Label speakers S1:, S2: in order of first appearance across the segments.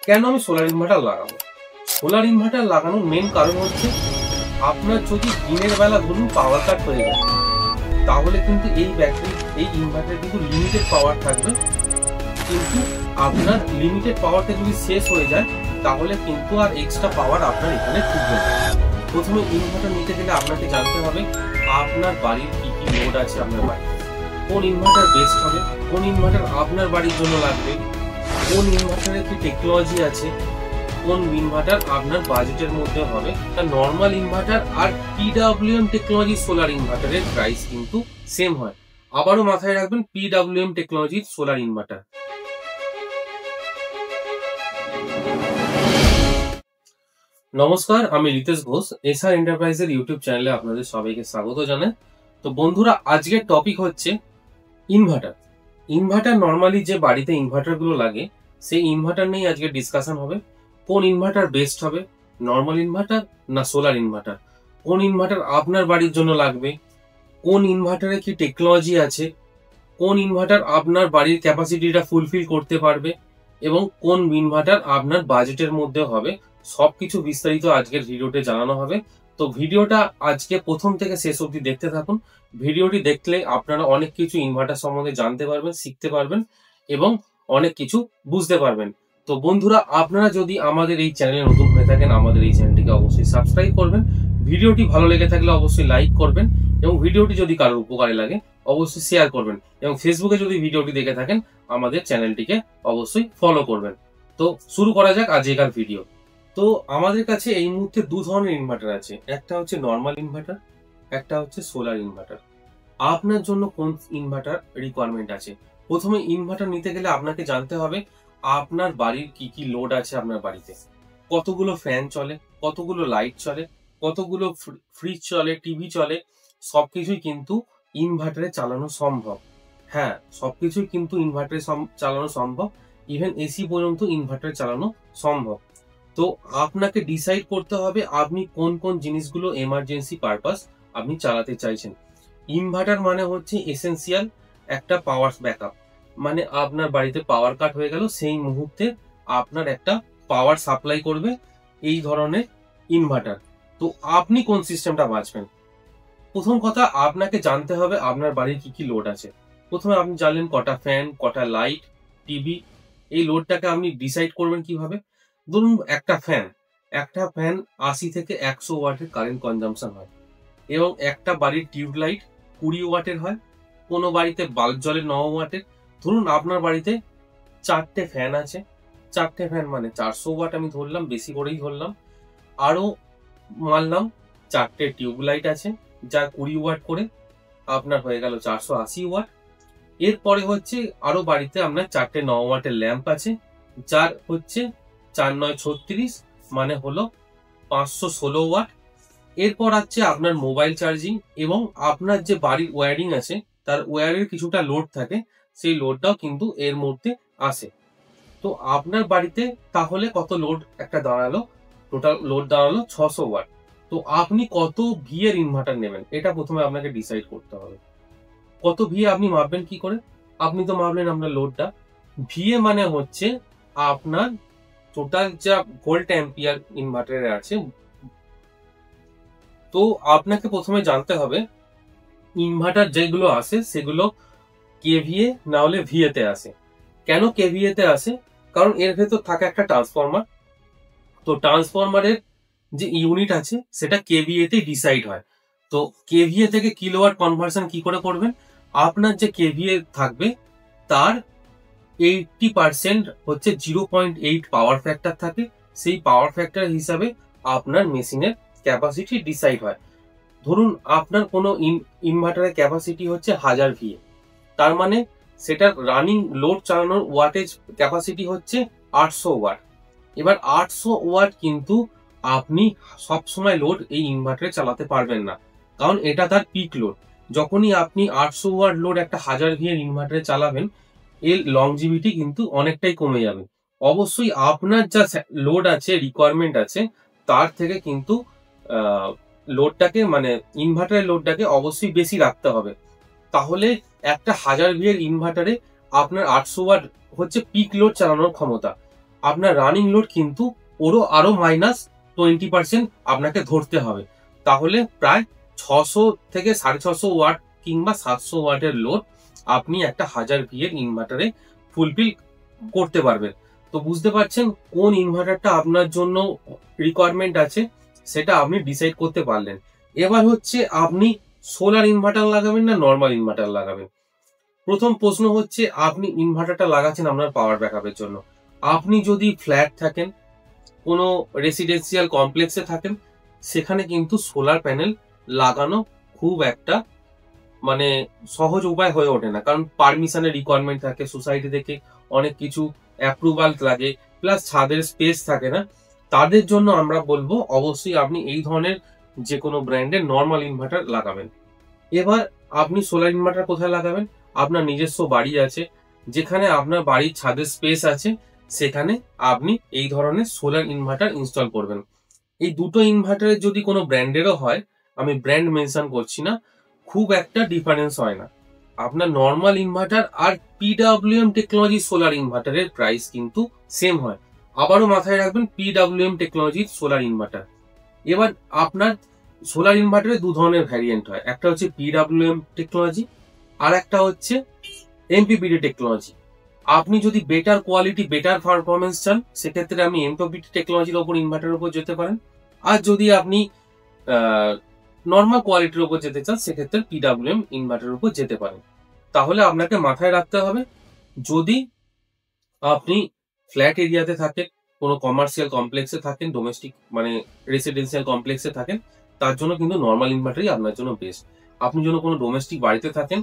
S1: কেন আমি solar inverter লাগাবো? সোলার ইনভার্টার লাগানোর মেন কারণ হচ্ছে আপনার যদি দিনের বেলা ধরুন পাওয়ার কাট হয়ে যায়, তাহলে কিন্তু এই ব্যাটারি এই ইনভার্টার কিন্তু লিমিটেড পাওয়ার থাকবে, কিন্তু আপনার লিমিটেড পাওয়ারটা যদি শেষ হয়ে যায় তাহলে কিন্তু আর এক্সট্রা পাওয়ার আপনার এখানে ঢুকবে না। প্রথমে ইনভার্টার নিতে গেলে আপনাকে জানতে হবে আপনার বাড়ির কি কি লোড আছে, আপনার বাড়িতে কোন ইনভার্টার বেস্ট হবে, কোন ইনভার্টার আপনার বাড়ির জন্য লাগবে, কোন ইনভার্টারের কি টেকনোলজি আছে, কোন ইনভার্টার আপনার বাজেটের মধ্যে হবে। নর্মাল ইনভার্টার আর পিডব্লিউএম টেকনোলজি সোলার ইনভার্টারের প্রাইস কিন্তু সেম হয়। আবারও মাথায় রাখবেন, পিডব্লিউএম টেকনোলজির সোলার ইনভার্টার। নমস্কার, আমি রিতেশ ঘোষ, এসআর এন্টারপ্রাইজের ইউটিউব চ্যানেলে আপনাদের সবাইকে স্বাগত জানাই। তো বন্ধুরা, আজকের টপিক হচ্ছে ইনভার্টার। ইনভার্টার নর্মালি যে বাড়িতে ইনভার্টার গুলো লাগে সেই ইনভার্টার নিয়ে আজকে ডিসকাশন হবে। কোন ইনভার্টার বেস্ট হবে, নর্মাল ইনভার্টার না সোলার ইনভার্টার, কোন ইনভার্টার আপনার বাড়ির জন্য লাগবে, কোন ইনভার্টারে কি টেকনোলজি আছে, কোন ইনভার্টার আপনার বাড়ির ক্যাপাসিটিটা ফুলফিল করতে পারবে এবং কোন ইনভার্টার আপনার বাজেটের মধ্যে হবে, সবকিছু বিস্তারিত আজকের ভিডিওতে জানানো হবে। তো ভিডিওটা আজকে প্রথম থেকে শেষ অবধি দেখতে থাকুন। ভিডিওটি দেখলে আপনারা অনেক কিছু ইনভার্টার সম্বন্ধে জানতে পারবেন, শিখতে পারবেন এবং অনেক কিছু বুঝতে পারবেন। তো বন্ধুরা, আপনারা যদি আমাদের এই চ্যানেলে নতুন হয়ে থাকেন, আমাদের এই চ্যানেলটিকে অবশ্যই সাবস্ক্রাইব করবেন। ভিডিওটি ভালো লেগে থাকলে অবশ্যই লাইক করবেন এবং ভিডিওটি যদি কারোর উপকারে লাগে অবশ্যই শেয়ার করবেন এবং ফেসবুকে যদি ভিডিওটি দেখে থাকেন আমাদের চ্যানেলটিকে অবশ্যই ফলো করবেন। তো শুরু করা যাক আজকের ভিডিও। তো আমাদের কাছে এই মুহূর্তে দু ধরনের ইনভার্টার আছে, একটা হচ্ছে নর্মাল ইনভার্টার, একটা হচ্ছে সোলার ইনভার্টার। আপনার জন্য কোন ইনভার্টার রিকোয়ারমেন্ট আছে? প্রথমে ইনভার্টার নিতে গেলে আপনাকে জানতে হবে আপনার বাড়ির কি কি লোড আছে, আপনার বাড়িতে কতগুলো ফ্যান চলে, কতগুলো লাইট চলে, কতগুলো ফ্রিজ চলে, টিভি চলে, সবকিছুই কিন্তু ইনভার্টারে চালানো সম্ভব। হ্যাঁ, সবকিছুই কিন্তু ইনভার্টারে চালানো সম্ভব, ইভেন এসি পর্যন্ত ইনভার্টারে চালানো সম্ভব। তো আপনাকে ডিসাইড করতে হবে আপনি কোন কোন জিনিসগুলো এমার্জেন্সি পারপাস আপনি চালাতে চাইছেন। ইনভার্টার মানে হচ্ছে এসেনশিয়াল একটা পাওয়ার ব্যাকআপ, মানে আপনার বাড়িতে পাওয়ার কাট হয়ে গেল সেই মুহূর্তে আপনার একটা পাওয়ার সাপ্লাই করবে এই ধরনের ইনভার্টার। তো আপনি কোন সিস্টেমটা বাঁচবেন? প্রথম কথা, আপনাকে জানতে হবে আপনার বাড়ির কি কি লোড আছে। প্রথমে আপনি জানলেন কটা ফ্যান, কটা লাইট, টিভি, এই লোডটাকে আপনি ডিসাইড করবেন কিভাবে। ধরুন একটা ফ্যান 80 থেকে 100 ওয়াটের কারেন্ট কনজাম্পশন হয় এবং একটা বাড়ির টিউব লাইট 20 ওয়াটের হয়, কোনো বাড়িতে বাল্ব জ্বলে 9 ওয়াটের। ধরুন আপনার বাড়িতে 4টে ফ্যান আছে, 4টে ফ্যান মানে 400 ওয়াট আমি ধরলাম, বেশি করেই ধরলাম। আরো মানলাম 4টে টিউব লাইট আছে যার 20 ওয়াট করে, আপনার হয়ে গেল 480 ওয়াট। এরপরে হচ্ছে আরো বাড়িতে আপনার 4টে 9 ওয়াটের ল্যাম্প আছে যার হচ্ছে 4 9 36 মানে হলো 516 ওয়াট। এরপর আছে আপনার মোবাইল চার্জিং এবং আপনার যে বাড়ির ওয়্যারিং আছে তার ওয়্যারের কিছুটা লোড থাকে, সেই লোডটাও কিন্তু এর মধ্যে আসে। তো আপনার বাড়িতে তাহলে কত লোড একটা দাঁড়ালো? টোটাল লোড দাঁড়ালো 600 ওয়াট। তো আপনি কত ভি এর ইনভার্টার নেবেন এটা প্রথমে আপনাকে ডিসাইড করতে হবে। কত ভি আপনি মাপবেন কি করে? আপনি তো মাপলেন আপনার লোডটা, ভিএ মানে হচ্ছে আপনার টোটাল যা ভোল্ট অ্যাম্পিয়ার ইনভার্টারে আছে। তো আপনাকে প্রথমে জানতে হবে ইনভার্টার যেগুলো আসে সেগুলো কেভিএ না হলে ভিএ তে আসে। কেন কেভিএ তে আসে? কারণ এর ভেতর থাকে একটা ট্রান্সফরমার। তো ট্রান্সফরমারের যে ইউনিট আছে সেটা কেভিএ তে ডিসাইড হয়। তো কেভিএ থেকে কিলোওয়াট কনভার্সন কি করে করবেন? আপনার যে কেভিএ থাকবে তার 80% হচ্ছে 0.8 পাওয়ার ফ্যাক্টর থাকে, সেই পাওয়ার ফ্যাক্টর হিসাবে আপনার মেশিনের ক্যাপাসিটি ডিসাইড হয়। ধরুন আপনার কোনো ইনভার্টারের ক্যাপাসিটি হচ্ছে 1000 ভিএ, তার মানে সেটার রানিং লোড চালানোর ওয়াটেজ ক্যাপাসিটি হচ্ছে 800 ওয়াট। এবার 800 ওয়াট কিন্তু আপনি সবসময় লোড এই ইনভার্টারে চালাতে পারবেন না, কারণ এটা তার পিক লোড। যখনই আপনি 800 ওয়াট লোড একটা 1000 ভিএর ইনভার্টারে চালাবেন এর লংজিভিটি কিন্তু অনেকটাই কমে যাবে। অবশ্যই আপনার যা লোড আছে, রিকোয়ারমেন্ট আছে, তার থেকে কিন্তু লোডটাকে মানে ইনভার্টারের লোডটাকে অবশ্যই বেশি রাখতে হবে। তাহলে একটা 1000 ভিএর ইনভার্টারে আপনার 800 ওয়াট হচ্ছে পিক লোড চালানোর ক্ষমতা। আপনার রানিং লোড কিন্তু ওরও আরো -20% আপনাকে ধরতে হবে। তাহলে প্রায় 600 থেকে 650 ওয়াট কিংবা 700 ওয়াটের লোড আপনি একটা 1000 ভি এর ইনভার্টারে ফুলফিল করতে পারবেন। তো বুঝতে পারছেন কোন ইনভার্টারটা আপনার জন্য রিকোয়ারমেন্ট আছে সেটা আপনি ডিসাইড করতে পারলেন। এবার হচ্ছে আপনি সোলার ইনভার্টার লাগাবেন না নর্মাল ইনভার্টার লাগাবেন। প্রথম প্রশ্ন হচ্ছে আপনি ইনভার্টারটা লাগাচ্ছেন আপনার পাওয়ার ব্যাকআপের জন্য। আপনি যদি ফ্ল্যাট থাকেন, কোনো রেসিডেন্সিয়াল কমপ্লেক্সে থাকেন, সেখানে কিন্তু সোলার প্যানেল লাগানো খুব একটা মানে সহজ উপায় হয়ে ওঠে না, কারণ পারমিশনের রিকোয়ারমেন্ট থাকে, সোসাইটি থেকে অনেক কিছু অ্যাপ্রুভাল লাগে, প্লাস ছাদের স্পেস থাকে না। তাদের জন্য আমরা বলবো অবশ্যই আপনি এই ধরনের যে কোনো ব্র্যান্ডের নর্মাল ইনভার্টার লাগাবেন। এবার আপনি সোলার ইনভার্টার কোথায় লাগাবেন? আপনার নিজস্ব বাড়ি আছে, যেখানে আপনার বাড়ির ছাদের স্পেস আছে, সেখানে আপনি এই ধরনের সোলার ইনভার্টার ইনস্টল করবেন। এই দুটো ইনভার্টারের যদি কোনো ব্র্যান্ডেরও হয়, আমি ব্র্যান্ড মেনশন করছি না, খুব একটা ডিফারেন্স হয় না। আপনার নর্মাল ইনভার্টার আর পিডব্লিউএম টেকনোলজি সোলার ইনভার্টারের প্রাইস কিন্তু সেম হয়। আবারও মাথায় রাখবেন পিডব্লিউএম টেকনোলজির সোলার ইনভার্টার। এবার আপনার সোলার ইনভার্টারে দু ধরনের ভ্যারিয়েন্ট হয়, একটা হচ্ছে পিডব্লিউএম টেকনোলজি আর একটা হচ্ছে এমপিপিটি টেকনোলজি। আপনি যদি বেটার কোয়ালিটি বেটার পারফরমেন্স চান, সেক্ষেত্রে আপনি এমপিপিটি টেকনোলজির ওপর ইনভার্টারের উপর যেতে পারেন। আর যদি আপনি নর্মাল কোয়ালিটির উপর যেতে চান, সেক্ষেত্রে পিডব্লিউএম ইনভার্টারের উপর যেতে পারেন। তাহলে আপনাকে মাথায় রাখতে হবে, যদি আপনি ফ্ল্যাট এরিয়াতে থাকেন, কোনো কমার্শিয়াল কমপ্লেক্সে থাকেন, ডোমেস্টিক মানে রেসিডেন্সিয়াল কমপ্লেক্সে থাকেন, তার জন্য কিন্তু নর্মাল ইনভার্টারই আপনার জন্য বেস্ট। আপনি যদি কোনো ডোমেস্টিক বাড়িতে থাকেন,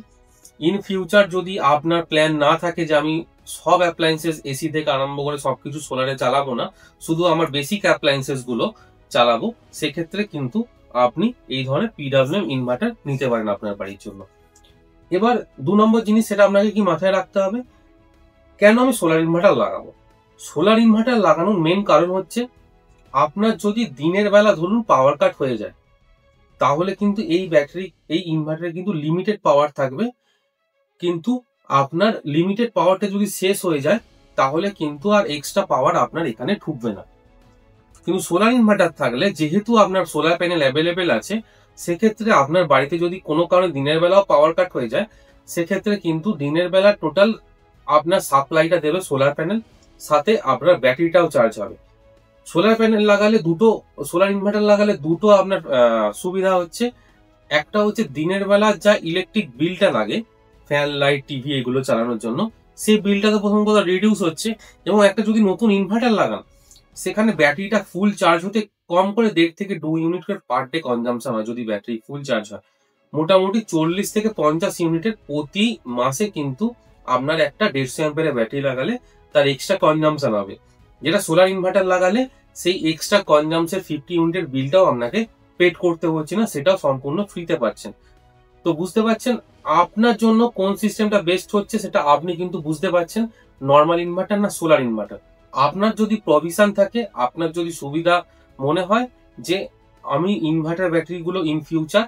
S1: ইন ফিউচার যদি আপনার প্ল্যান না থাকে যে আমি সব অ্যাপ্লায়েন্সেস এসি থেকে আরম্ভ করে সবকিছু সোলারে চালাবো না, শুধু আমার বেসিক অ্যাপ্লায়েন্সেস গুলো চালাবো, সেক্ষেত্রে কিন্তু আপনি এই ধরনের পিডব্লিউএম ইনভার্টার নিতে পারেন আপনার বাড়ির জন্য। এবার 2 নম্বর জিনিস, সেটা আপনাকে কি মাথায় রাখতে হবে, কেন আমি সোলার ইনভার্টার লাগাবো? সোলার ইনভার্টার লাগানোর মেন কারণ হচ্ছে, আপনার যদি দিনের বেলা ধরুন পাওয়ার কাট হয়ে যায়, তাহলে কিন্তু এই ইনভার্টারে কিন্তু লিমিটেড পাওয়ার থাকবে, কিন্তু আপনার লিমিটেড পাওয়ারটা যদি শেষ হয়ে যায়, তাহলে কিন্তু আর এক্সট্রা পাওয়ার আপনার এখানে ঢুকবে না। কিন্তু সোলার ইনভার্টার থাকলে, যেহেতু আপনার সোলার প্যানেল অ্যাভেলেবেল আছে, সেক্ষেত্রে আপনার বাড়িতে যদি কোনো কারণে দিনের বেলাও পাওয়ার কাট হয়ে যায়, সেক্ষেত্রে কিন্তু দিনের বেলা টোটাল আপনার সাপ্লাইটা দেবে সোলার প্যানেল, সাথে আপনার ব্যাটারিটাও চার্জ হবে। সোলার প্যানেল লাগালে সোলার ইনভার্টার লাগালে দুটো আপনার সুবিধা হচ্ছে। একটা হচ্ছে দিনের বেলা যা ইলেকট্রিক বিলটা লাগে ফ্যান লাইট টিভি এগুলো চালানোর জন্য, সেই বিলটা তো প্রথম কথা রিডিউস হচ্ছে। এবং একটা যদি নতুন ইনভার্টার লাগান, সেখানে ব্যাটারিটা ফুল চার্জ হতে কম করে 1.5 থেকে 2 ইউনিট পার ডে কনজাম্পশন হয়। যদি ব্যাটারি ফুল চার্জ হয়, মোটামুটি 40 থেকে 50 ইউনিটের প্রতি মাসে কিন্তু আপনার একটা 150 অ্যাম্পিয়ারের ব্যাটারি লাগালে তার এক্সট্রা কনজাম্পশন হবে। যেটা সোলার ইনভার্টার লাগালে সেই এক্সট্রা কনজাম্পশন 50 ইউনিটের বিলটাও আপনাকে পেড করতে হচ্ছে না, সেটাও সম্পূর্ণ ফ্রিতে পাচ্ছেন। তো বুঝতে পারছেন আপনার জন্য কোন সিস্টেমটা বেস্ট হচ্ছে, সেটা আপনি কিন্তু বুঝতে পারছেন, নর্মাল ইনভার্টার না সোলার ইনভার্টার। আপনার যদি প্রভিশন থাকে, আপনার যদি সুবিধা মনে হয় যে আমি ইনভার্টার ব্যাটারিগুলো ইন ফিউচার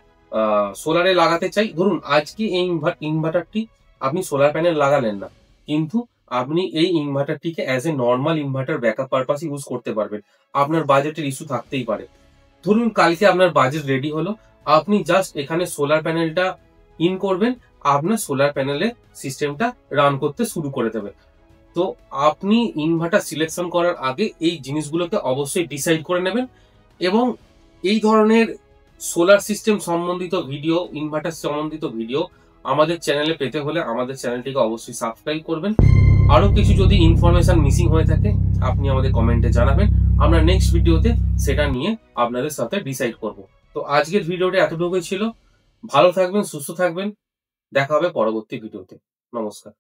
S1: সোলারে লাগাতে চাই, ধরুন আজকে এই ইনভার্টারটি আপনি সোলার প্যানেল লাগালেন না, কিন্তু আপনি এই ইনভার্টারটিকে as a normal inverter backup purpose use করতে পারবেন। আপনার বাজেটের ইস্যু থাকতেই পারে। ধরুন কালকে আপনার বাজেট রেডি হলো, আপনি জাস্ট এখানে সোলার প্যানেলটা ইন করবেন, আপনার সোলার প্যানেলে সিস্টেমটা রান করতে শুরু করে দেবে। তো আপনি ইনভার্টার সিলেকশন করার আগে এই জিনিসগুলোকে অবশ্যই ডিসাইড করে নেবেন। এবং এই ধরনের সোলার সিস্টেম সম্বন্ধিত ভিডিও, ইনভার্টার সম্বন্ধিত ভিডিও আমাদের চ্যানেলে পেতে হলে আমাদের চ্যানেলটিকে অবশ্যই সাবস্ক্রাইব করবেন। আরো কিছু যদি ইনফরমেশন মিসিং হয়ে থাকে, আপনি আমাদের কমেন্টে জানাবেন, আমরা নেক্সট ভিডিওতে সেটা নিয়ে আপনাদের সাথে ডিসাইড করব। তো আজকের ভিডিওটা এতটুকুই ছিল। ভালো থাকবেন, সুস্থ থাকবেন, দেখা হবে পরবর্তী ভিডিওতে। নমস্কার।